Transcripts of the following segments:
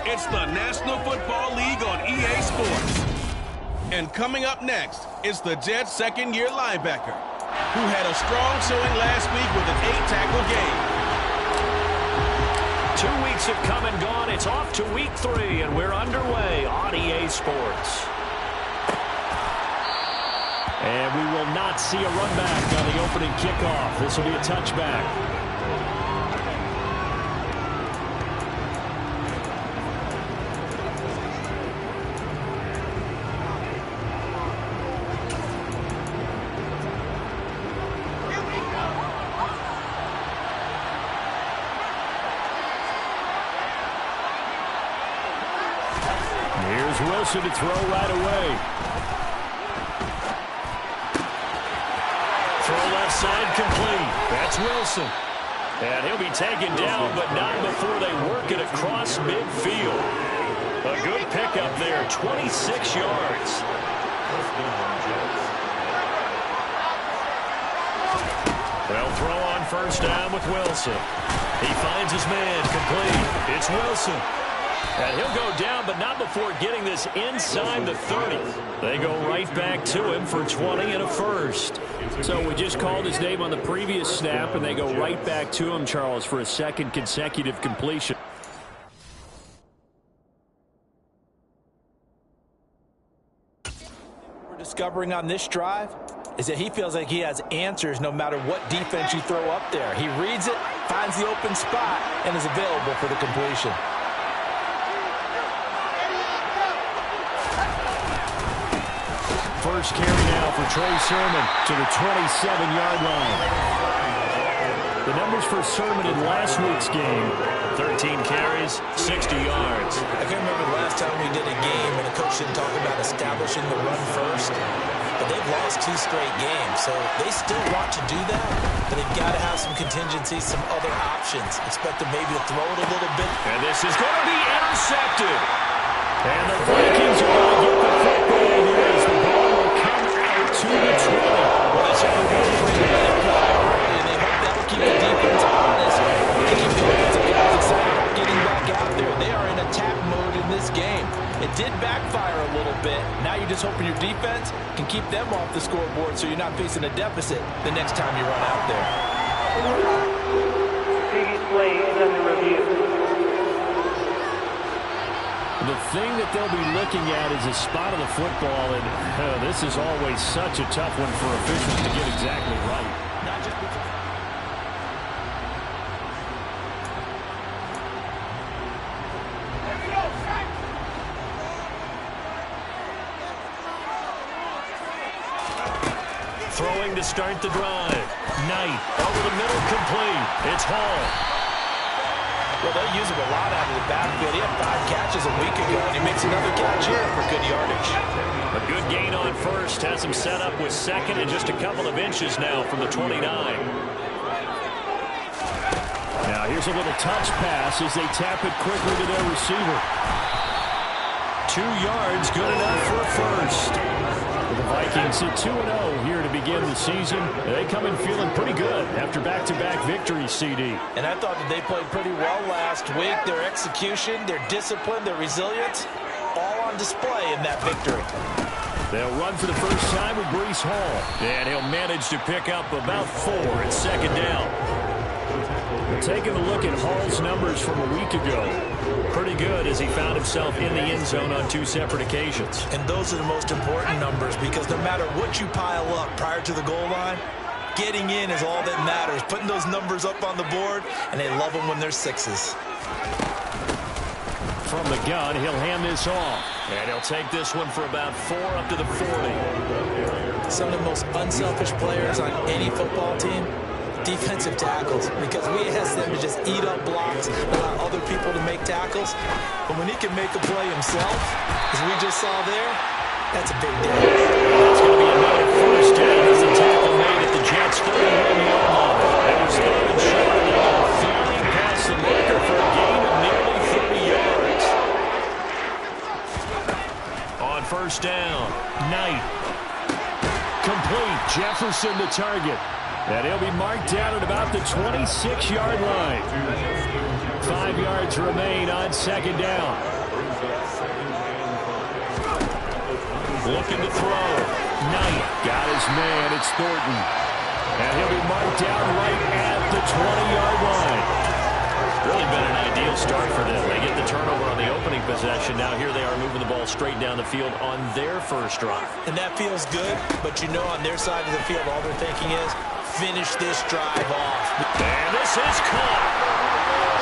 It's the National Football League on EA Sports. And coming up next is the Jets' second-year linebacker, who had a strong showing last week with an 8-tackle game. 2 weeks have come and gone. It's off to week 3, and we're underway on EA Sports. And we will not see a run back on the opening kickoff. This will be a touchback. Here's Wilson to throw right away. Throw left side complete. That's Wilson. And he'll be taken down, but not before they work it across midfield. A good pickup there, 26 yards. They'll throw on first down with Wilson. He finds his man, complete. It's Wilson. And he'll go down, but not before getting this inside the 30. They go right back to him for 20 and a first. So we just called his name on the previous snap, and they go right back to him, Charles, for a second consecutive completion. We're discovering on this drive is that he feels like he has answers no matter what defense you throw up there. He reads it, finds the open spot, and is available for the completion. First carry now for Trey Sermon to the 27-yard line. The numbers for Sermon in last week's game: 13 carries, 60 yards. I can't remember the last time we did a game and a coach didn't talk about establishing the run first. But they've lost 2 straight games, so they still want to do that. But they've got to have some contingencies, some other options. Expect them maybe to throw it a little bit. And this is going to be intercepted. And the Vikings are going to get the football here as the ball will come out to the 20. Well, this is a really great priority, and they hope that'll keep the defense honest. They keep the defensive guys excited about getting back out there. They are in attack mode in this game. It did backfire a little bit. Now you're just hoping your defense can keep them off the scoreboard so you're not facing a deficit the next time you run out there. Previous play is under review. The thing that they'll be looking at is a spot of the football, and this is always such a tough one for officials to get exactly right. Not just Throwing to start the drive. Knight over the middle, complete. It's Hall. Well, they'll use him a lot out of the backfield. He had 5 catches a week ago, and he makes another catch here for good yardage. A good gain on first. Has him set up with second and just a couple of inches now from the 29. Now here's a little touch pass as they tap it quickly to their receiver. 2 yards, good enough for a first. The Vikings sit 2-0 here to begin the season. They come in feeling pretty good after back-to-back victories, CD. And I thought that they played pretty well last week. Their execution, their discipline, their resilience, all on display in that victory. They'll run for the first time with Breece Hall. And he'll manage to pick up about 4 at second down. Taking a look at Hall's numbers from a week ago. Pretty good as he found himself in the end zone on 2 separate occasions. And those are the most important numbers because no matter what you pile up prior to the goal line, getting in is all that matters. Putting those numbers up on the board, and they love them when they're 6s. From the gun, he'll hand this off. And he'll take this one for about 4 up to the 40. Some of the most unselfish players on any football team, defensive tackles, because we ask them to just eat up blocks, allow other people to make tackles. But when he can make a play himself, as we just saw there, that's a big deal. That's going to be another first down as the tackle made at the Jets' 31-yard line. They were started short now, flying past the marker for a gain of nearly 30 yards. On first down, Knight. Complete. Jefferson the target. And he'll be marked down at about the 26-yard line. 5 yards remain on second down. Looking to throw. Knight got his man. It's Thornton. And he'll be marked down right at the 20-yard line. Really been an ideal start for them. They get the turnover on the opening possession. Now here they are moving the ball straight down the field on their first drive. And that feels good, but you know on their side of the field, all they're thinking is, finish this drive off. And this is caught.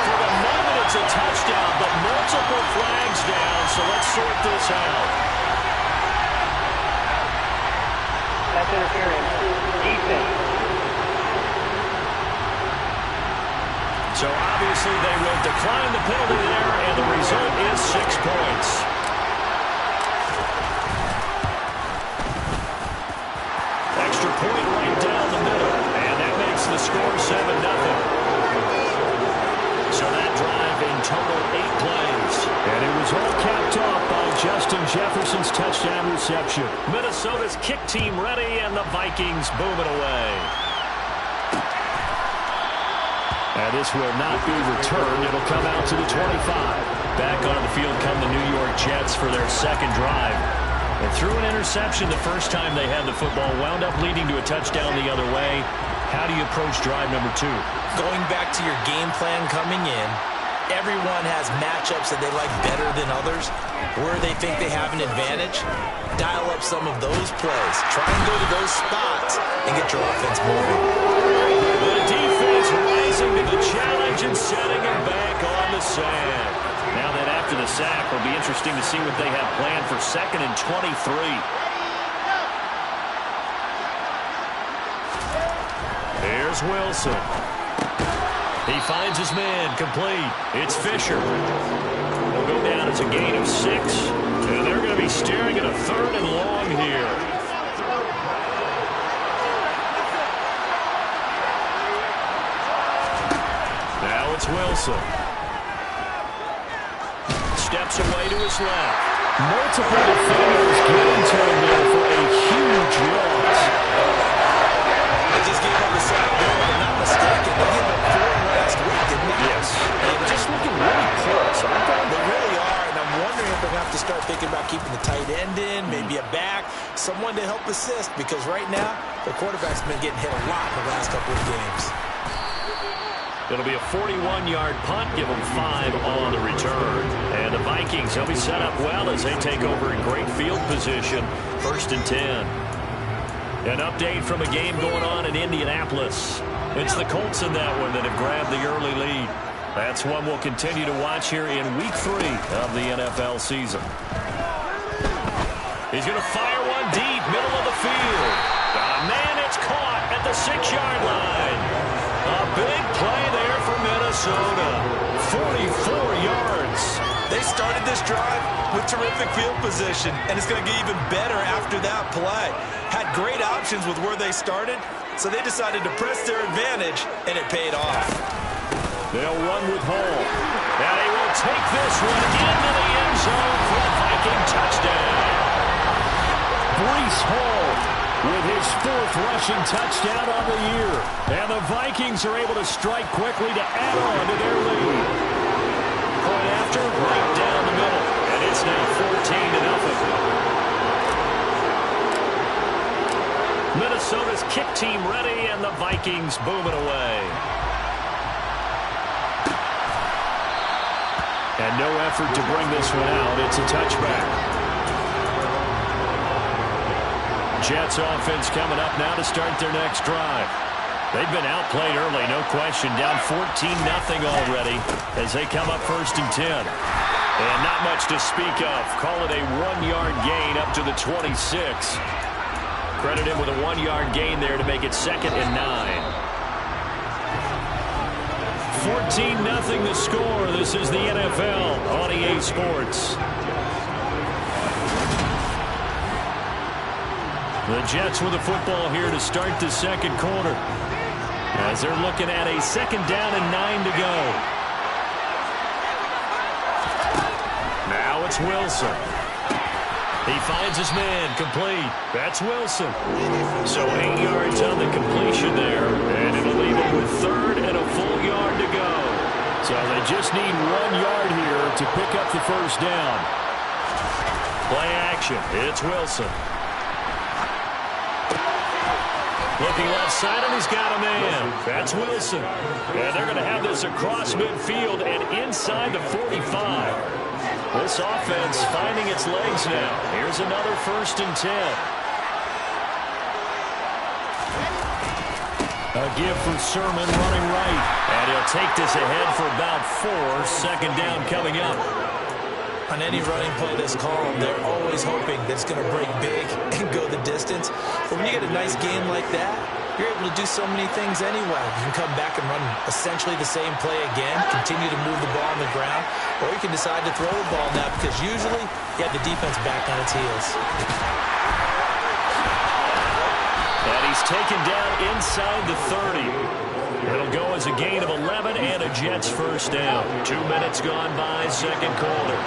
For the moment, it's a touchdown, but multiple flags down, so let's sort this out. That's interference. Defense. So obviously they will decline the penalty there, and the result is 6 points. Extra point right down the middle, and that makes the score 7-0. So that drive in total 8 plays. And it was all capped off by Justin Jefferson's touchdown reception. Minnesota's kick team ready, and the Vikings boom it away. And this will not be returned. It'll come out to the 25. Back onto the field come the New York Jets for their second drive. They threw an interception the first time they had the football, wound up leading to a touchdown the other way. How do you approach drive number 2? Going back to your game plan coming in, everyone has matchups that they like better than others. Where they think they have an advantage, dial up some of those plays. Try and go to those spots and get your offense moving. The defense rising to the challenge and setting it back on the sand. Now that after the sack, will be interesting to see what they have planned for 2nd and 23. Here's Wilson. He finds his man, complete. It's Fisher. He'll go down as a gain of 6. And they're going to be staring at a 3rd and long here. Now it's Wilson. Steps away to his left. Multiple defenders get into him there for a huge loss. They just gave up the sack there, if I'm not mistaken. They gave up 4 last week, didn't they? Yes. And just looking really close. They really are, and I'm wondering if they're going to have to start thinking about keeping the tight end in, maybe a back, someone to help assist, because right now, the quarterback's been getting hit a lot in the last couple of games. It'll be a 41-yard punt, give them 5 on the return. And the Vikings, they'll be set up well as they take over in great field position. 1st and 10. An update from a game going on in Indianapolis. It's the Colts in that one that have grabbed the early lead. That's one we'll continue to watch here in Week 3 of the NFL season. He's going to fire one deep, middle of the field. Man, it's caught at the 6-yard line. A big play there for Minnesota. 44 yards. They started this drive with terrific field position, and it's going to get even better after that play. Had great options with where they started, so they decided to press their advantage, and it paid off. They'll run with Hall. And he will take this one into the end zone for a Viking touchdown. Breece Hall with his 4th rushing touchdown on the year. And the Vikings are able to strike quickly to add on to their lead. Point after, right down the middle. And it's now 14-0. Minnesota's kick team ready, and the Vikings boom it away. And no effort to bring this one out. It's a touchback. Jets offense coming up now to start their next drive. They've been outplayed early, no question. Down 14-0 already as they come up 1st and 10. And not much to speak of. Call it a 1-yard gain up to the 26. Credit him with a 1-yard gain there to make it 2nd and 9. 14-0 the score. This is the NFL on EA Sports. The Jets with the football here to start the 2nd quarter. As they're looking at a 2nd down and 9 to go. Now it's Wilson. He finds his man, complete. That's Wilson. So 8 yards on the completion there. And it'll leave it with 3rd and a full yard to go. So they just need 1 yard here to pick up the 1st down. Play action. It's Wilson. Looking left side, and he's got a man. That's Wilson. And they're going to have this across midfield and inside the 45. This offense finding its legs now. Here's another 1st and 10. A give for Sermon running right. And he'll take this ahead for about 4. 2nd down coming up. On any running play that's called, they're always hoping that it's going to break big and go the distance. But when you get a nice game like that, you're able to do so many things anyway. You can come back and run essentially the same play again, continue to move the ball on the ground, or you can decide to throw the ball now because usually you have the defense back on its heels. And he's taken down inside the 30. It'll go as a gain of 11 and a Jets 1st down. 2 minutes gone by, 2nd quarter.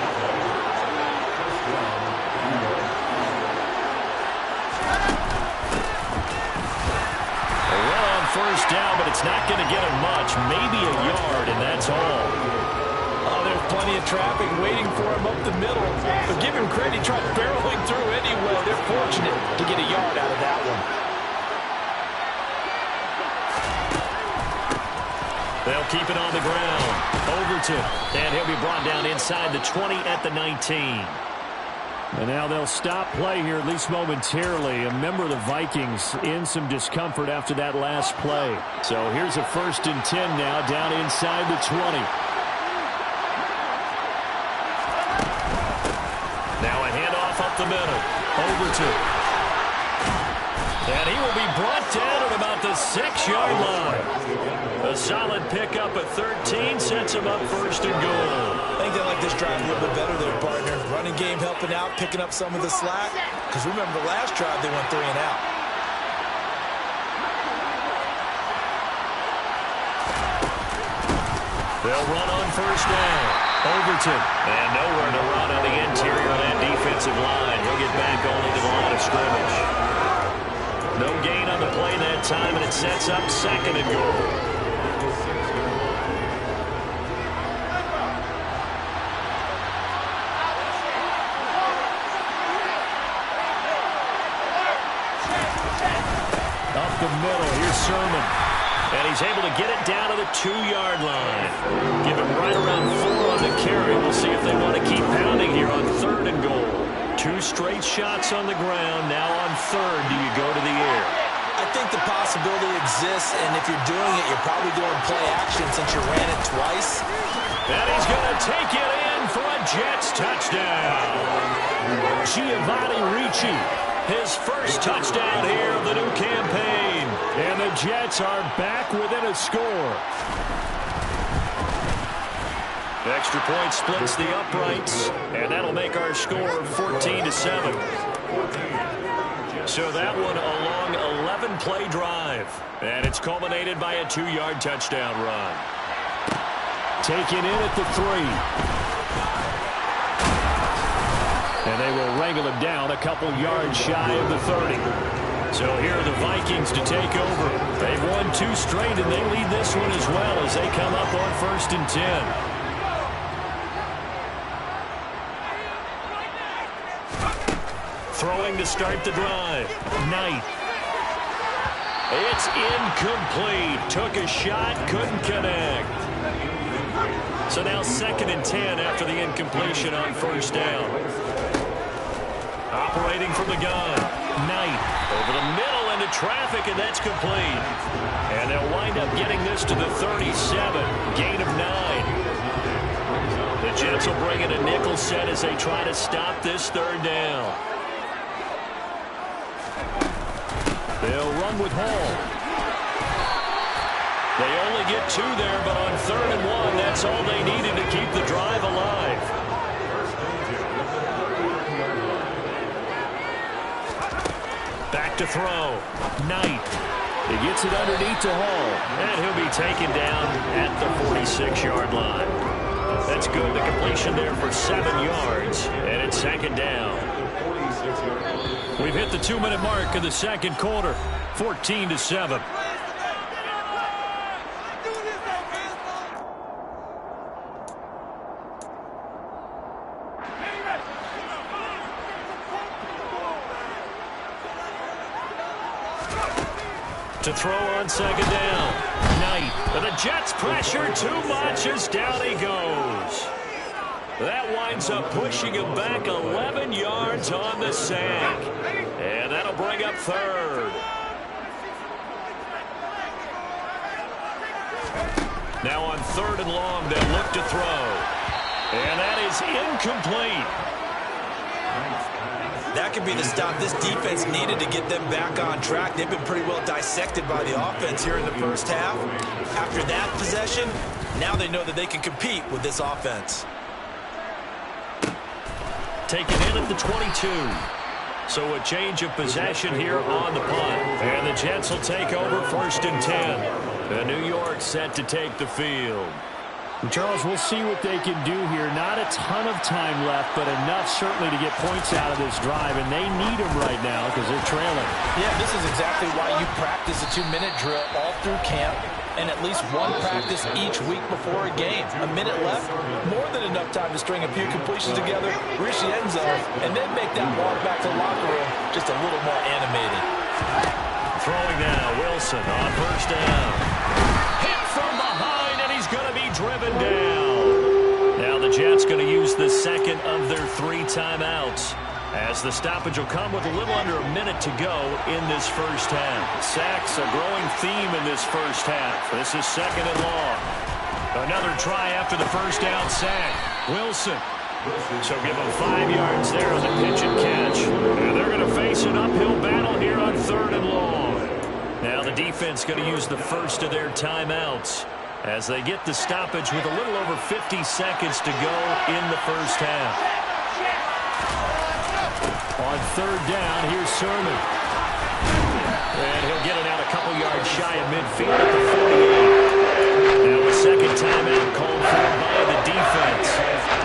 A run on 1st down, but it's not going to get him much. Maybe a yard, and that's all. Oh, there's plenty of traffic waiting for him up the middle. But give him credit, he tried barreling through anyway. They're fortunate to get a yard out of that one. They'll keep it on the ground. Overton. And he'll be brought down inside the 20 at the 19. And now they'll stop play here, at least momentarily. A member of the Vikings in some discomfort after that last play. So here's a 1st and 10 now, down inside the 20. Now a handoff up the middle. Overton. And he will be brought down at about the 6-yard line. A solid pickup at 13 sets him up 1st and goal. I think they like this drive a little bit better there, partner. Running game helping out, picking up some of the slack. Because remember, the last drive they went 3 and out. They'll run on 1st down. Overton. And nowhere to run on the interior of that defensive line. He'll get back only to the line of scrimmage. No gain on the play that time, and it sets up 2nd and goal. Up the middle, here's Sermon. And he's able to get it down to the 2-yard line. Give him right around 4 on the carry. We'll see if they want to keep pounding here on 3rd and goal. 2 straight shots on the ground. Now on 3rd, do you go to the air? I think the possibility exists, and if you're doing it, you're probably doing play action since you ran it twice. And he's going to take it in for a Jets touchdown. Giovanni Ricci, his 1st touchdown here of the new campaign. And the Jets are back within a score. Extra point splits the uprights, and that'll make our score 14-7. So that one a long 11-play drive, and it's culminated by a 2-yard touchdown run. Taken in at the 3. And they will wrangle him down a couple yards shy of the 30. So here are the Vikings to take over. They've won 2 straight, and they lead this one as well as they come up on 1st and 10. Throwing to start the drive. Knight. It's incomplete. Took a shot, couldn't connect. So now 2nd and 10 after the incompletion on 1st down. Operating from the gun. Knight over the middle into traffic, and that's complete. And they'll wind up getting this to the 37. Gain of 9. The Jets will bring in a nickel set as they try to stop this 3rd down. They'll run with Hall. They only get 2 there, but on 3rd and 1, that's all they needed to keep the drive alive. Back to throw. Knight. He gets it underneath to Hall. And he'll be taken down at the 46-yard line. That's good. The completion there for 7 yards, and it's 2nd down. We've hit the 2-minute mark in the 2nd quarter. 14-7. to throw on second down. Knight, but the Jets pressure too much as down he goes. That winds up pushing him back 11 yards on the sack. And that'll bring up third. Now on third and long, they'll look to throw. And that is incomplete. That could be the stop this defense needed to get them back on track. They've been pretty well dissected by the offense here in the first half. After that possession, now they know that they can compete with this offense. Taken in at the 22. So a change of possession here on the punt. And the Jets will take over first and 10. The New York set to take the field. Charles, we'll see what they can do here. Not a ton of time left, but enough certainly to get points out of this drive, and they need them right now because they're trailing. Yeah, this is exactly why you practice a 2-minute drill all through camp and at least one practice each week before a game. A minute left, more than enough time to string a few completions together, reach the end zone, and then make that walk back to the locker room just a little more animated. Throwing now, Wilson on first down. Hit from behind, and he's going to be driven down. Now the Jets going to use the second of their 3 timeouts, as the stoppage will come with a little under a minute to go in this first half. Sacks a growing theme in this first half. This is second and long. Another try after the first down sack. Wilson. So give them 5 yards there on the pitch and catch. And they're going to face an uphill battle here on third and long. Now the defense going to use the first of their timeouts as they get the stoppage with a little over 50 seconds to go in the first half. On third down, here's Sermon. And he'll get it out a couple yards shy of midfield at the 48. Now a second timeout called for by the defense,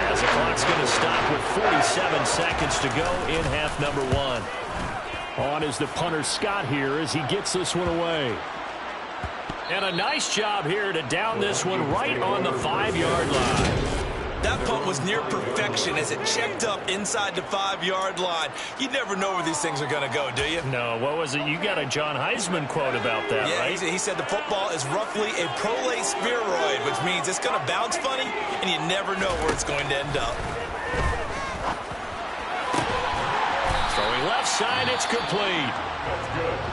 as the clock's going to stop with 47 seconds to go in half number 1. On is the punter Scott here as he gets this one away. And a nice job here to down this one right on the 5-yard line. That punt was near perfection as it checked up inside the 5-yard line. You never know where these things are going to go, do you? No, what was it? You got a John Heisman quote about that, right? Yeah, he said the football is roughly a prolate spheroid, which means it's going to bounce funny, and you never know where it's going to end up. Throwing left side, it's complete.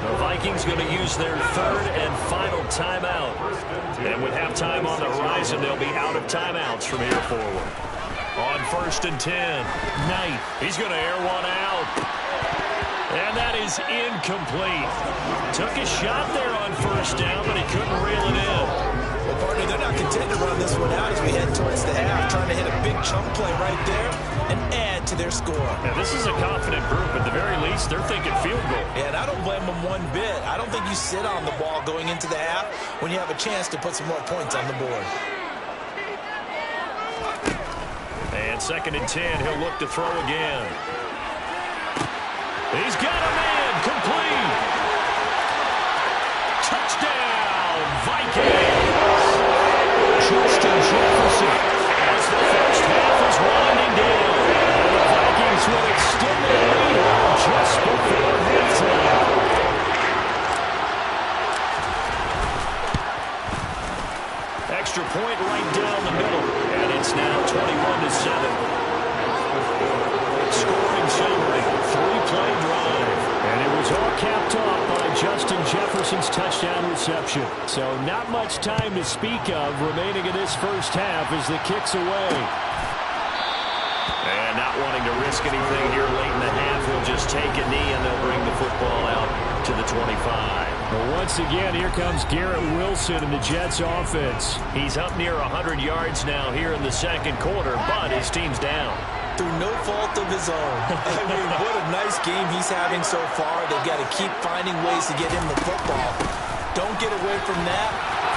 The Vikings going to use their third and final timeout. And with halftime on the horizon, they'll be out of timeouts from here forward. On first and 10, Knight. He's going to air one out. And that is incomplete. Took a shot there on first down, but he couldn't reel it in. Well, partner, they're not content to run this one out as we head towards the half, trying to hit a big chunk play right there and add to their score. Now, this is a confident group. At the very least, they're thinking field goal. Yeah, and I don't blame them one bit. I don't think you sit on the ball going into the half when you have a chance to put some more points on the board. And second and 10, he'll look to throw again. He's got a man, complete. Touchdown, Vikings. Justin Jefferson as the first half is winding down. The Vikings will extend their lead just before halftime. Extra point right down the middle, and it's now 21-7. Scoring summary, 3-play drive. And it was all capped off by Justin Jefferson's touchdown reception. So not much time to speak of remaining in this first half as the kick's away. And not wanting to risk anything here late in the half, he'll just take a knee and they'll bring the football out to the 25. Well, once again, here comes Garrett Wilson in the Jets offense. He's up near 100 yards now here in the second quarter, but his team's down. Through no fault of his own. I mean, what a nice game he's having so far. They've got to keep finding ways to get him the football. Don't get away from that.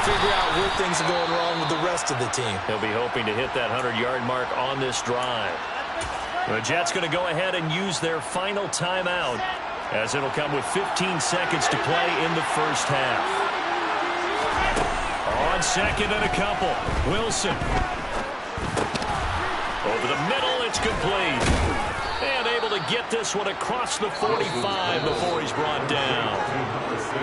Figure out where things are going wrong with the rest of the team. He'll be hoping to hit that 100-yard mark on this drive. The Jets going to go ahead and use their final timeout, as it'll come with 15 seconds to play in the first half. On second and a couple, Wilson. Over the middle, it's complete. And able to get this one across the 45 before he's brought down.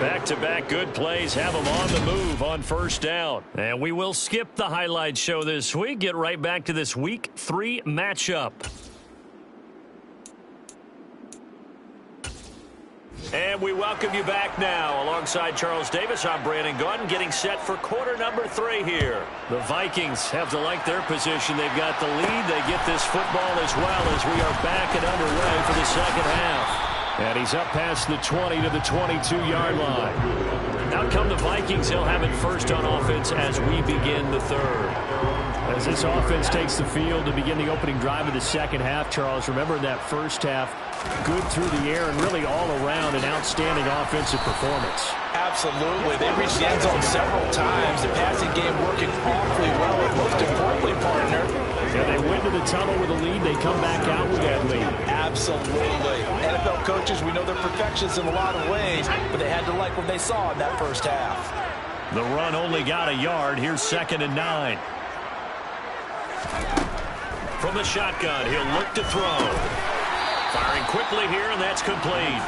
Back-to-back good plays have him on the move on first down. And we will skip the highlight show this week. Get right back to this Week 3 matchup. And we welcome you back now. Alongside Charles Davis, I'm Brandon Gaudin, getting set for quarter number 3 here. The Vikings have to like their position. They've got the lead. They get this football as well as we are back and underway for the second half. And he's up past the 20 to the 22-yard line. Now come the Vikings. They'll have it first on offense as we begin the third. As this offense takes the field to begin the opening drive of the second half, Charles, remember in that first half, good through the air and really all around an outstanding offensive performance. Absolutely. They reached the end zone several times. The passing game working awfully well, and most importantly, partner. Yeah, they went to the tunnel with a lead. They come back out with that lead. Absolutely. NFL coaches, we know they're perfectionists in a lot of ways, but they had to like what they saw in that first half. The run only got a yard. Here's 2nd and 9. From the shotgun, he'll look to throw. Firing quickly here, and that's complete.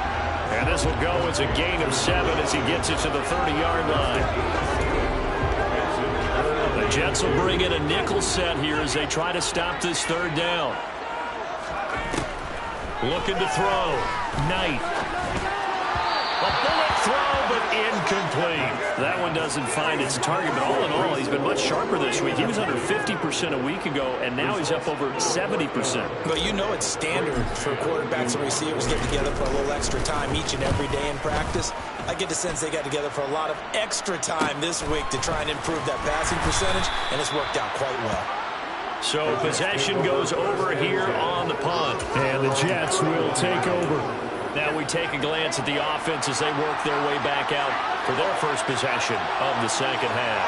And this will go as a gain of 7 as he gets it to the 30-yard line. The Jets will bring in a nickel set here as they try to stop this third down. Looking to throw. Knight. A bullet throw, but incomplete. That one doesn't find its target, but all in all, he's been much sharper this week. He was under 50% a week ago, and now he's up over 70%. But you know it's standard for quarterbacks and receivers to get together for a little extra time each and every day in practice. I get the sense they got together for a lot of extra time this week to try and improve that passing percentage, and it's worked out quite well. So possession goes over here on the punt. And the Jets will take over. Now we take a glance at the offense as they work their way back out for their first possession of the second half.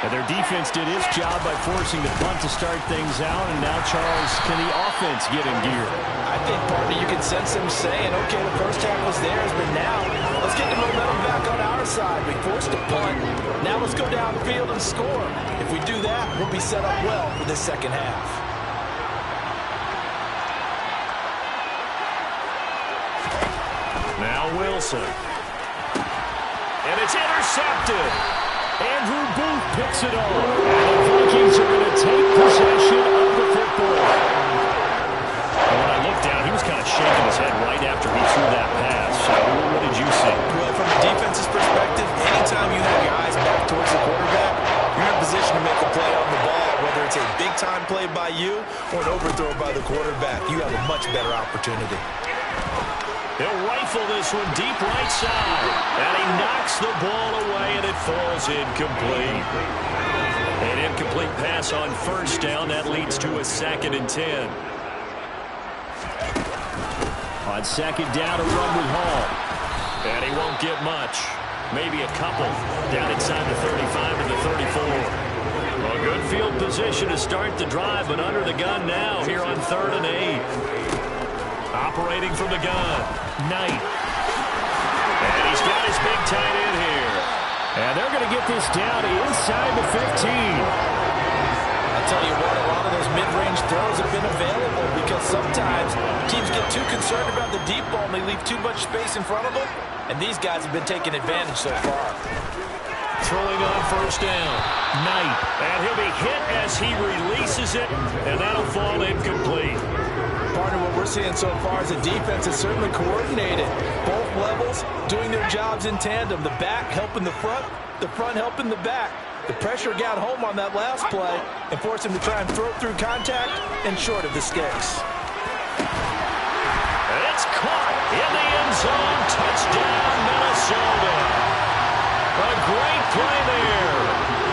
And their defense did its job by forcing the punt to start things out. And now, Charles, can the offense get in gear? I think, partner, you can sense them saying, okay, the first half was theirs, but now let's get the momentum back on our side. We forced a punt. Now let's go downfield and score. If we do that, we'll be set up well for the second half. Now Wilson. And it's intercepted. Andrew Booth picks it off. And the Vikings are going to take possession of the football. And when I looked down, he was kind of shaking his head right after he threw that pass. So what did you see? Well, from a defense's perspective, anytime you have your eyes back towards the quarterback, you're in a position to make a play on the ball, whether it's a big-time play by you or an overthrow by the quarterback. You have a much better opportunity. He'll rifle this one deep right side. And he knocks the ball away, and it falls incomplete. An incomplete pass on first down. That leads to a 2nd and 10. On 2nd down, a run with Hall. And he won't get much. Maybe a couple. Down inside the 35 to the 34. A good field position to start the drive, but under the gun now here on 3rd and 8. Operating from the gun, Knight. And he's got his big tight end here. And they're going to get this down inside the 15. I'll tell you what, a lot of those mid-range throws have been available because sometimes teams get too concerned about the deep ball and they leave too much space in front of them. And these guys have been taking advantage so far. Throwing on first down, Knight. And he'll be hit as he releases it, and that'll fall incomplete. Partner, what we're seeing so far is the defense is certainly coordinated. Both levels doing their jobs in tandem. The back helping the front helping the back. The pressure got home on that last play and forced him to try and throw through contact and short of the sticks. And it's caught in the end zone. Touchdown, Minnesota. A great play there.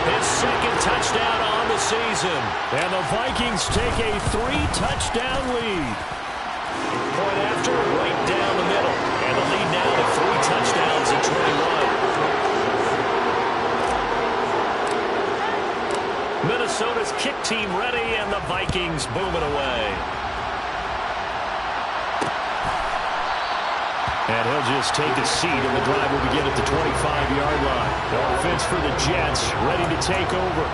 His 2nd touchdown on the season. And the Vikings take a 3-touchdown lead. Point after, right down the middle. And the lead now to 3 touchdowns at 21. Minnesota's kick team ready, and the Vikings booming away. And he'll just take a seat, and the drive will begin at the 25-yard line. The offense for the Jets ready to take over.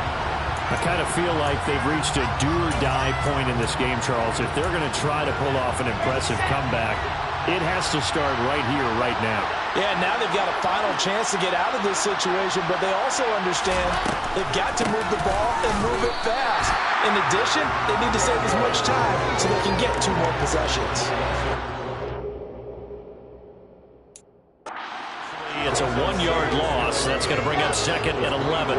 I kind of feel like they've reached a do-or-die point in this game, Charles. If they're going to try to pull off an impressive comeback, it has to start right here, right now. Yeah, now they've got a final chance to get out of this situation, but they also understand they've got to move the ball and move it fast. In addition, they need to save as much time so they can get 2 more possessions. It's a 1-yard loss. That's going to bring up 2nd and 11.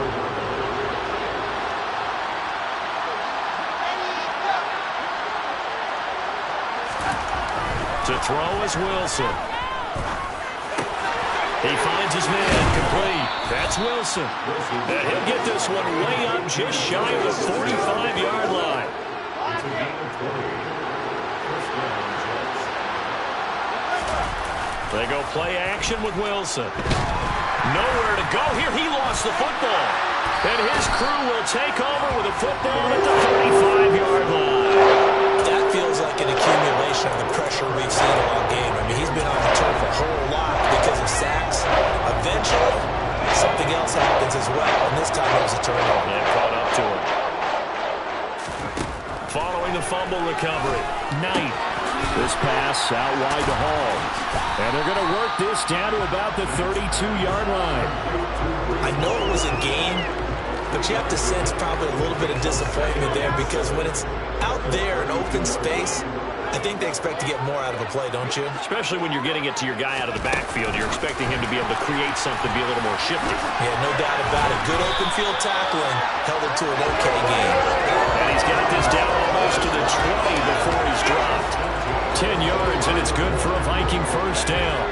To throw is Wilson. He finds his man complete. That's Wilson. And he'll get this one way up just shy of the 45-yard line. They go play action with Wilson. Nowhere to go here. He lost the football. And his crew will take over with a football at the 35-yard line. That feels like an accumulation of the pressure we've seen all game. I mean, he's been on the turf a whole lot because of sacks. Eventually, something else happens as well, and this time it was a turnover. And caught up to him. Following the fumble recovery, Knight. This pass out wide to Hall. And they're going to work this down to about the 32-yard line. I know it was a game, but you have to sense probably a little bit of disappointment there because when it's out there in open space, I think they expect to get more out of a play, don't you? Especially when you're getting it to your guy out of the backfield. You're expecting him to be able to create something, be a little more shifty. Yeah, no doubt about it. Good open field tackling held it to an okay game. And he's got this down almost to the 20 before he's dropped. 10 yards, and it's good for a Viking first down.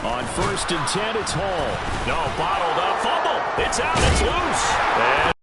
On 1st and 10, it's Hall. No, bottled up, fumble. It's out, it's loose. And